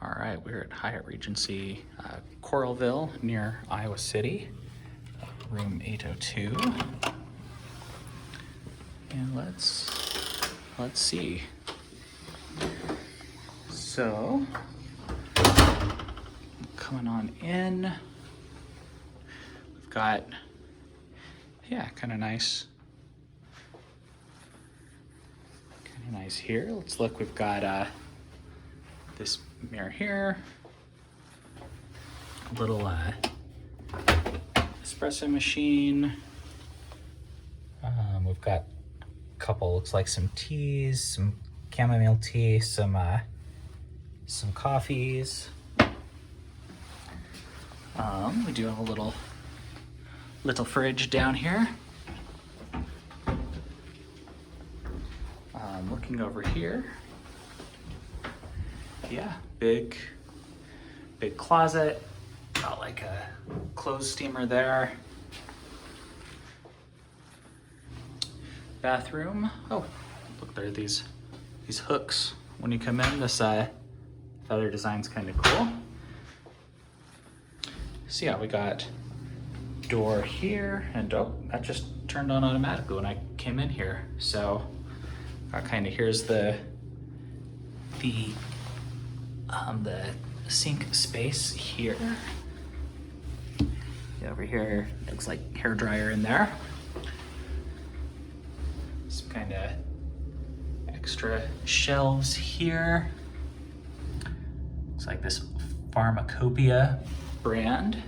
All right, we're at Hyatt Regency, Coralville, near Iowa City, room 802. And let's see. So, coming on in, we've got, yeah, kind of nice here. Let's look, we've got this mirror here, a little espresso machine. We've got a couple, looks like some teas, some chamomile tea, some coffees. We do have a little fridge down here. Looking over here, yeah, big closet. Got like a clothes steamer there. Bathroom. Oh, look, there are these hooks when you come in. This feather design's kind of cool. So yeah, we got door here, and oh, that just turned on automatically when I came in here. So kind of, here's the sink space here. Yeah, over here looks like hair dryer in there. Some kind of extra shelves here. Looks like this Pharmacopoeia brand.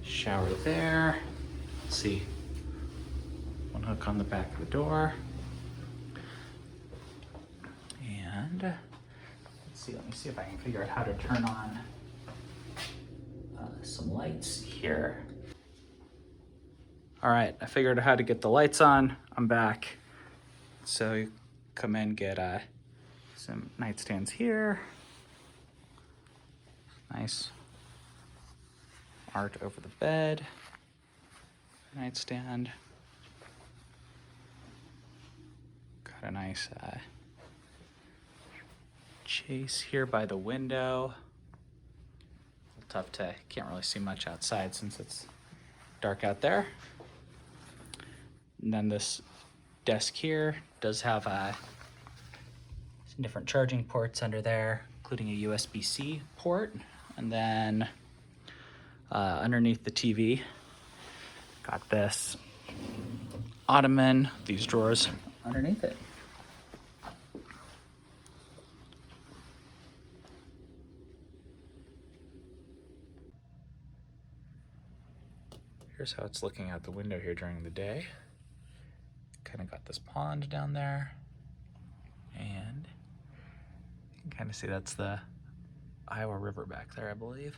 Shower there. Let's see, one hook on the back of the door. And let's see, let me see if I can figure out how to turn on some lights here. All right, I figured out how to get the lights on. I'm back. So you come in, get some nightstands here. Nice art over the bed, nightstand. Got a nice chase here by the window. A little tough to, can't really see much outside since it's dark out there. And then this desk here does have some different charging ports under there, including a USB-C port. And then underneath the TV, got this ottoman, these drawers underneath it. Here's how it's looking out the window here during the day. Kind of got this pond down there, and you can kind of see that's the Iowa River back there, I believe.